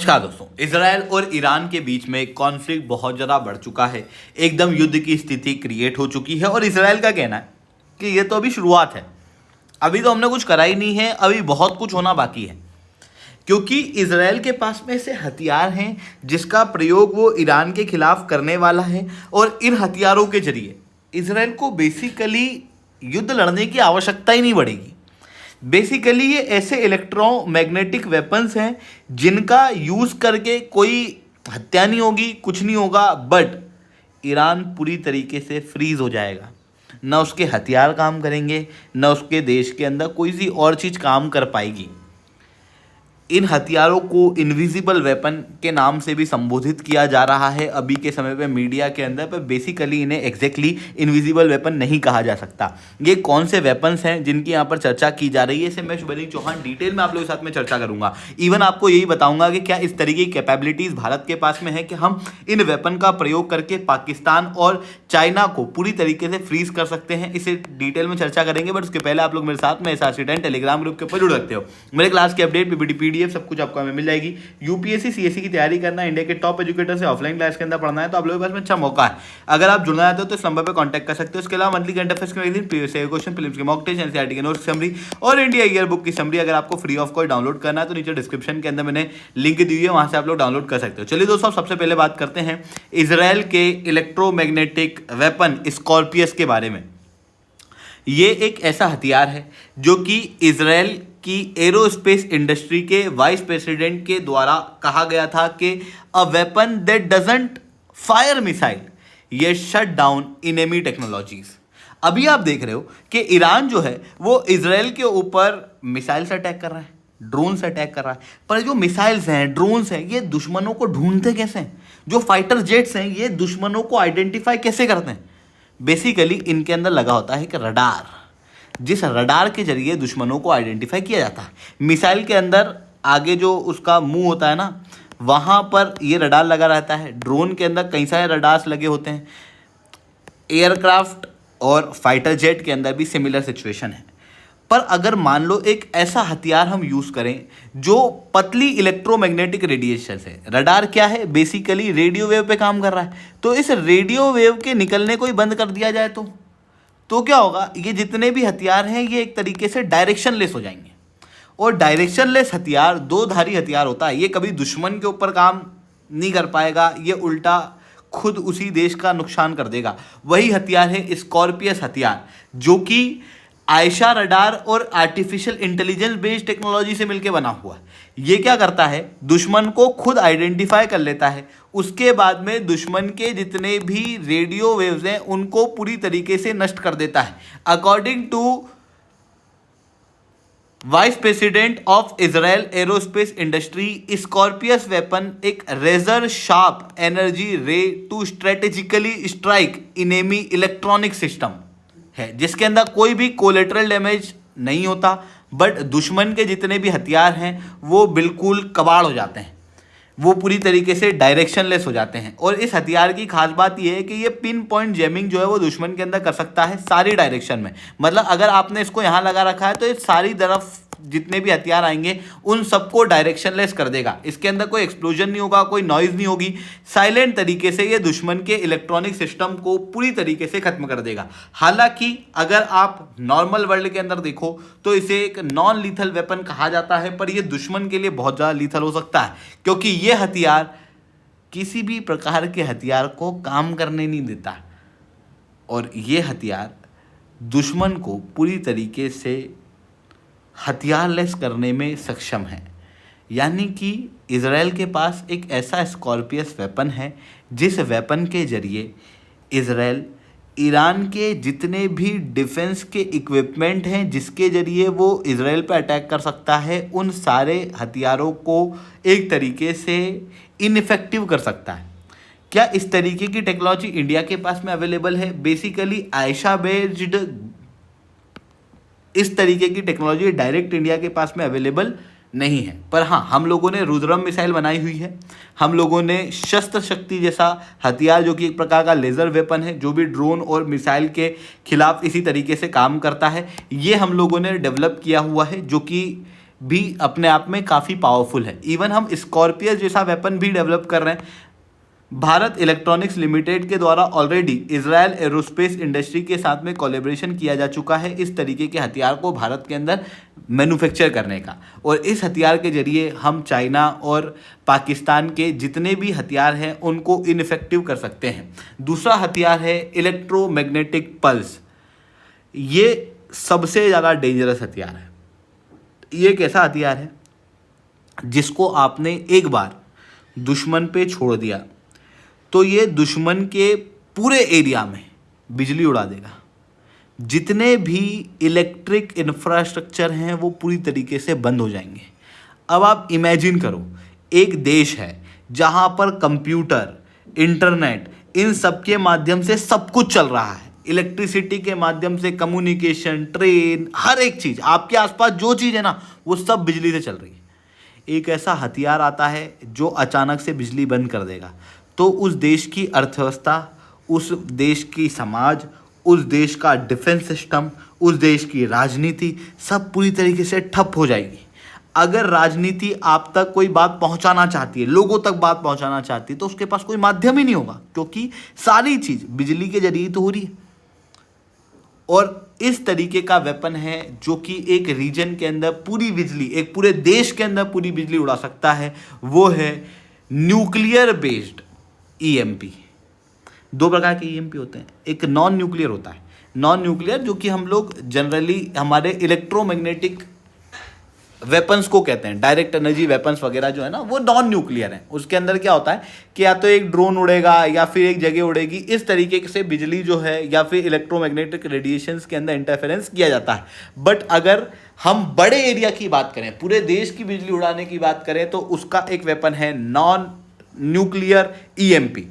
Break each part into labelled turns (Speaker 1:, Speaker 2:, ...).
Speaker 1: नमस्कार दोस्तों। इजराइल और ईरान के बीच में कॉन्फ्लिक्ट बहुत ज़्यादा बढ़ चुका है। एकदम युद्ध की स्थिति क्रिएट हो चुकी है और इजराइल का कहना है कि ये तो अभी शुरुआत है, अभी तो हमने कुछ करा ही नहीं है, अभी बहुत कुछ होना बाकी है। क्योंकि इजराइल के पास में ऐसे हथियार हैं जिसका प्रयोग वो ईरान के खिलाफ करने वाला है और इन हथियारों के जरिए इजराइल को बेसिकली युद्ध लड़ने की आवश्यकता ही नहीं पड़ेगी। बेसिकली ये ऐसे इलेक्ट्रोमैग्नेटिक वेपन्स हैं जिनका यूज़ करके कोई हत्या नहीं होगी, कुछ नहीं होगा, बट ईरान पूरी तरीके से फ्रीज हो जाएगा। न उसके हथियार काम करेंगे, न उसके देश के अंदर कोई सी और चीज़ काम कर पाएगी। इन हथियारों को इनविजिबल वेपन के नाम से भी संबोधित किया जा रहा है अभी के समय पे मीडिया के अंदर, पर बेसिकली इन्हें एग्जैक्टली इनविजिबल वेपन नहीं कहा जा सकता। ये कौन से वेपन्स हैं जिनकी यहाँ पर चर्चा की जा रही है, इसे मैं शुभलिंग चौहान डिटेल में आप लोगों के साथ में चर्चा करूंगा। इवन आपको यही बताऊंगा कि क्या इस तरीके की कैपेबिलिटीज़ भारत के पास में है कि हम इन वेपन का प्रयोग करके पाकिस्तान और चाइना को पूरी तरीके से फ्रीज कर सकते हैं। इसे डिटेल में चर्चा करेंगे, बट उसके पहले आप लोग मेरे साथ में SRC10 टेलीग्राम ग्रुप के ऊपर जुड़ सकते हो। मेरे क्लास की अपडेट, PPT, PDF सब कुछ आपको हमें मिल जाएगी। यूपीएससी CSE की तैयारी करना है, इंडिया के टॉप एजुकेटर से ऑफलाइन क्लास के अंदर पढ़ना है, तो आप लोगों के पास में अच्छा मौका है। अगर आप जुड़ना चाहते हो तो इस नंबर पर कांटेक्ट कर सकते हो। इसके अलावा मंथली करंट अफेयर्स के magazine, previous year question, films के मॉक टेस्ट, एनसीईआरटी के नोट्स समरी और इंडिया ईयर बुक की समरी अगर आपको फ्री ऑफ कॉस्ट डाउनलोड करना है तो नीचे डिस्क्रिप्शन के अंदर मैंने लिंक दी हुई है, वहां से आप लोग डाउनलोड कर सकते हो। चलिए दोस्तों, सबसे पहले बात करते हैं इजराइल के इलेक्ट्रोमैग्नेटिक वेपन स्कॉर्पियस के बारे में। ये एक ऐसा हथियार है जो कि इजराइल की एरोस्पेस इंडस्ट्री के वाइस प्रेसिडेंट के द्वारा कहा गया था कि a weapon that doesn't fire missile, ये शट डाउन एनिमी टेक्नोलॉजीज। अभी आप देख रहे हो कि ईरान जो है वो इजराइल के ऊपर मिसाइल से अटैक कर रहा है, ड्रोन से अटैक कर रहा है, पर जो मिसाइल्स हैं, ड्रोन्स हैं, ये दुश्मनों को ढूंढते कैसे हैं? जो फाइटर जेट्स हैं ये दुश्मनों को आइडेंटिफाई कैसे करते हैं? बेसिकली इनके अंदर लगा होता है कि रडार, जिस रडार के जरिए दुश्मनों को आइडेंटिफाई किया जाता है। मिसाइल के अंदर आगे जो उसका मुंह होता है ना, वहाँ पर ये रडार लगा रहता है। ड्रोन के अंदर कई सारे रडार्स लगे होते हैं। एयरक्राफ्ट और फाइटर जेट के अंदर भी सिमिलर सिचुएशन है। पर अगर मान लो एक ऐसा हथियार हम यूज़ करें जो पतली इलेक्ट्रोमैग्नेटिक रेडिएशन से, रडार क्या है, बेसिकली रेडियो वेव पे काम कर रहा है, तो इस रेडियो वेव के निकलने को ही बंद कर दिया जाए तो क्या होगा? ये जितने भी हथियार हैं ये एक तरीके से डायरेक्शनलेस हो जाएंगे। और डायरेक्शनलेस हथियार दो धारी हथियार होता है, ये कभी दुश्मन के ऊपर काम नहीं कर पाएगा, ये उल्टा खुद उसी देश का नुकसान कर देगा। वही हथियार है स्कॉर्पियस हथियार, जो कि आयशा रडार और आर्टिफिशियल इंटेलिजेंस बेस्ड टेक्नोलॉजी से मिलकर बना हुआ है। ये क्या करता है? दुश्मन को खुद आइडेंटिफाई कर लेता है, उसके बाद में दुश्मन के जितने भी रेडियो वेव्स हैं उनको पूरी तरीके से नष्ट कर देता है। According to vice president of Israel aerospace industry, Scorpius weapon एक razor sharp energy ray to strategically strike enemy electronic system है, जिसके अंदर कोई भी कोलेटरल डैमेज नहीं होता, बट दुश्मन के जितने भी हथियार हैं वो बिल्कुल कबाड़ हो जाते हैं, वो पूरी तरीके से डायरेक्शनलेस हो जाते हैं। और इस हथियार की खास बात यह है कि ये पिन पॉइंट जैमिंग जो है वो दुश्मन के अंदर कर सकता है सारी डायरेक्शन में। मतलब अगर आपने इसको यहाँ लगा रखा है तो ये सारी तरफ जितने भी हथियार आएंगे उन सबको डायरेक्शनलेस कर देगा। इसके अंदर कोई एक्सप्लोजन नहीं होगा, कोई नॉइज नहीं होगी, साइलेंट तरीके से ये दुश्मन के इलेक्ट्रॉनिक सिस्टम को पूरी तरीके से खत्म कर देगा। हालांकि अगर आप नॉर्मल वर्ल्ड के अंदर देखो तो इसे एक नॉन लीथल वेपन कहा जाता है, पर यह दुश्मन के लिए बहुत ज़्यादा लीथल हो सकता है, क्योंकि ये हथियार किसी भी प्रकार के हथियार को काम करने नहीं देता और ये हथियार दुश्मन को पूरी तरीके से हथियारलेस करने में सक्षम है। यानी कि इजराइल के पास एक ऐसा स्कॉर्पियस वेपन है जिस वेपन के जरिए इजराइल ईरान के जितने भी डिफेंस के इक्विपमेंट हैं जिसके जरिए वो इजराइल पर अटैक कर सकता है, उन सारे हथियारों को एक तरीके से इनफेक्टिव कर सकता है। क्या इस तरीके की टेक्नोलॉजी इंडिया के पास में अवेलेबल है? बेसिकली आयशा बेस्ड इस तरीके की टेक्नोलॉजी डायरेक्ट इंडिया के पास में अवेलेबल नहीं है, पर हाँ हम लोगों ने रुद्रम मिसाइल बनाई हुई है, हम लोगों ने शस्त्र शक्ति जैसा हथियार जो कि एक प्रकार का लेज़र वेपन है जो भी ड्रोन और मिसाइल के खिलाफ इसी तरीके से काम करता है, ये हम लोगों ने डेवलप किया हुआ है, जो कि भी अपने आप में काफ़ी पावरफुल है। इवन हम स्कॉर्पियस जैसा वेपन भी डेवलप कर रहे हैं। भारत इलेक्ट्रॉनिक्स लिमिटेड के द्वारा ऑलरेडी इजरायल एरोस्पेस इंडस्ट्री के साथ में कोलैबोरेशन किया जा चुका है इस तरीके के हथियार को भारत के अंदर मैन्युफैक्चर करने का, और इस हथियार के जरिए हम चाइना और पाकिस्तान के जितने भी हथियार हैं उनको इनफेक्टिव कर सकते हैं। दूसरा हथियार है इलेक्ट्रोमैग्नेटिक पल्स। ये सबसे ज़्यादा डेंजरस हथियार है। ये एक ऐसा हथियार है जिसको आपने एक बार दुश्मन पे छोड़ दिया तो ये दुश्मन के पूरे एरिया में बिजली उड़ा देगा। जितने भी इलेक्ट्रिक इंफ्रास्ट्रक्चर हैं वो पूरी तरीके से बंद हो जाएंगे। अब आप इमेजिन करो, एक देश है जहाँ पर कंप्यूटर, इंटरनेट, इन सब के माध्यम से सब कुछ चल रहा है। इलेक्ट्रिसिटी के माध्यम से कम्युनिकेशन, ट्रेन, हर एक चीज़, आपके आसपास जो चीज़ है ना वो सब बिजली से चल रही है। एक ऐसा हथियार आता है जो अचानक से बिजली बंद कर देगा, तो उस देश की अर्थव्यवस्था, उस देश की समाज, उस देश का डिफेंस सिस्टम, उस देश की राजनीति सब पूरी तरीके से ठप हो जाएगी। अगर राजनीति आप तक कोई बात पहुंचाना चाहती है, लोगों तक बात पहुंचाना चाहती है, तो उसके पास कोई माध्यम ही नहीं होगा, क्योंकि सारी चीज़ बिजली के जरिए तो हो रही है। और इस तरीके का वेपन है जो कि एक रीजन के अंदर पूरी बिजली, एक पूरे देश के अंदर पूरी बिजली उड़ा सकता है। वो है न्यूक्लियर बेस्ड ईएमपी। दो प्रकार के ईएमपी होते हैं, एक नॉन न्यूक्लियर होता है। नॉन न्यूक्लियर जो कि हम लोग जनरली हमारे इलेक्ट्रोमैग्नेटिक वेपन्स को कहते हैं, डायरेक्ट एनर्जी वेपन्स वगैरह जो है ना वो नॉन न्यूक्लियर है। उसके अंदर क्या होता है कि या तो एक ड्रोन उड़ेगा या फिर एक जगह उड़ेगी, इस तरीके से बिजली जो है या फिर इलेक्ट्रोमैग्नेटिक रेडिएशंस के अंदर इंटरफेरेंस किया जाता है। बट अगर हम बड़े एरिया की बात करें, पूरे देश की बिजली उड़ाने की बात करें, तो उसका एक वेपन है नॉन न्यूक्लियर ईएमपी।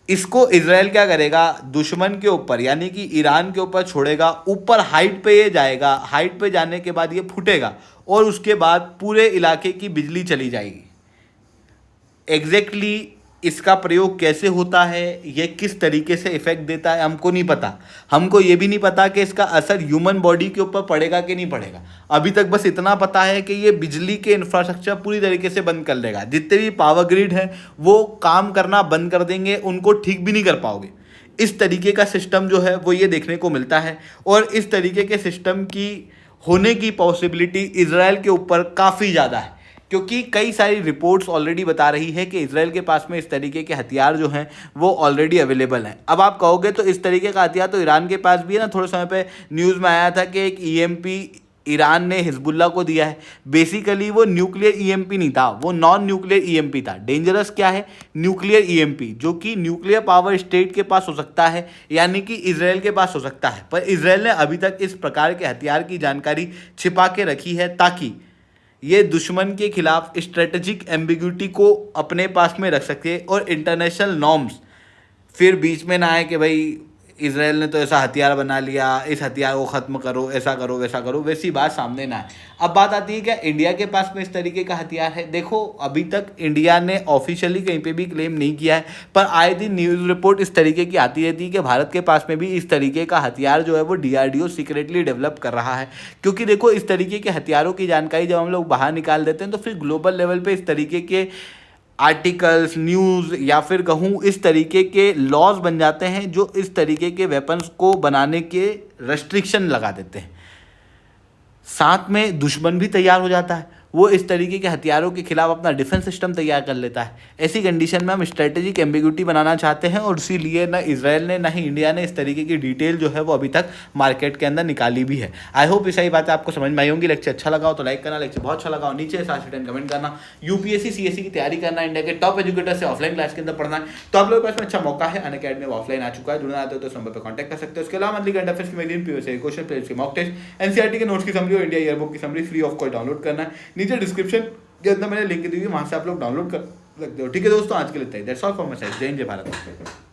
Speaker 1: इसको इजराइल क्या करेगा, दुश्मन के ऊपर यानी कि ईरान के ऊपर छोड़ेगा, ऊपर हाइट पे ये जाएगा, हाइट पे जाने के बाद ये फूटेगा और उसके बाद पूरे इलाके की बिजली चली जाएगी। एग्जैक्टली इसका प्रयोग कैसे होता है, ये किस तरीके से इफेक्ट देता है, हमको नहीं पता। हमको ये भी नहीं पता कि इसका असर ह्यूमन बॉडी के ऊपर पड़ेगा कि नहीं पड़ेगा। अभी तक बस इतना पता है कि ये बिजली के इंफ्रास्ट्रक्चर पूरी तरीके से बंद कर देगा। जितने भी पावर ग्रिड हैं वो काम करना बंद कर देंगे, उनको ठीक भी नहीं कर पाओगे। इस तरीके का सिस्टम जो है वो ये देखने को मिलता है, और इस तरीके के सिस्टम की होने की पॉसिबिलिटी इजराइल के ऊपर काफ़ी ज़्यादा है, क्योंकि कई सारी रिपोर्ट्स ऑलरेडी बता रही है कि इजराइल के पास में इस तरीके के हथियार जो हैं वो ऑलरेडी अवेलेबल हैं। अब आप कहोगे तो इस तरीके का हथियार तो ईरान के पास भी है ना। थोड़े समय पे न्यूज़ में आया था कि एक ईएमपी ईरान ने हिजबुल्ला को दिया है। बेसिकली वो न्यूक्लियर ईएमपी नहीं था, वो नॉन न्यूक्लियर ईएमपी था। डेंजरस क्या है, न्यूक्लियर ईएमपी, जो कि न्यूक्लियर पावर स्टेट के पास हो सकता है, यानी कि इजराइल के पास हो सकता है। पर इजराइल ने अभी तक इस प्रकार के हथियार की जानकारी छिपा के रखी है ताकि ये दुश्मन के खिलाफ स्ट्रेटेजिक एम्बिग्यूटी को अपने पास में रख सके और इंटरनेशनल नॉर्म्स फिर बीच में ना आए कि भाई इजराइल ने तो ऐसा हथियार बना लिया, इस हथियार को ख़त्म करो, ऐसा करो वैसा करो, वैसी बात सामने ना आए। अब बात आती है क्या इंडिया के पास में इस तरीके का हथियार है। देखो अभी तक इंडिया ने ऑफिशियली कहीं पे भी क्लेम नहीं किया है, पर आए दिन न्यूज़ रिपोर्ट इस तरीके की आती रहती है कि भारत के पास में भी इस तरीके का हथियार जो है वो डीआरडीओ सीक्रेटली डेवलप कर रहा है। क्योंकि देखो इस तरीके के हथियारों की जानकारी जब हम लोग बाहर निकाल देते हैं तो फिर ग्लोबल लेवल पर इस तरीके के आर्टिकल्स, न्यूज़ या फिर कहूँ इस तरीके के लॉज बन जाते हैं जो इस तरीके के वेपन्स को बनाने के रेस्ट्रिक्शन लगा देते हैं। साथ में दुश्मन भी तैयार हो जाता है, वो इस तरीके के हथियारों के खिलाफ अपना डिफेंस सिस्टम तैयार कर लेता है। ऐसी कंडीशन में हम स्ट्रेटेजिक एम्बिग्यूटी बनाना चाहते हैं, और इसीलिए ना इजराइल ने ना ही इंडिया ने इस तरीके की डिटेल जो है वो अभी तक मार्केट के अंदर निकाली भी है। आई होप ये सही बात है आपको समझ में आई होंगी। लेक्चर अच्छा लगा हो तो लाइक करना, लेक्चर बहुत अच्छा लगा हो नीचे साथ कमेंट करना। यूपीएससी सीएससी की तैयारी करना, इंडिया के टॉप एजुकेटर से ऑफलाइन क्लास के अंदर पढ़ना है तो आप लोगों के पास में अच्छा मौका है। अनअकैडमी में ऑफलाइन आ चुका है, जुड़ना आते हो तो इस नंबर पर कॉन्टैक्ट कर सकते हो। उसके अलावा मंथली करंट अफेयर्स की मैगजीन, पीओएसए क्वेश्चन पेपर्स के मॉक टेस्ट, एनसीईआरटी के नोट्स की समरी और इंडिया ईयरबुक की summary free of cost download करना है। नीचे डिस्क्रिप्शन के अंदर मैंने लिंक दी हुई है, वहां से आप लोग डाउनलोड कर सकते हो। ठीक है दोस्तों, आज के लिए that's all from my side. जय हिंद, जय भारत।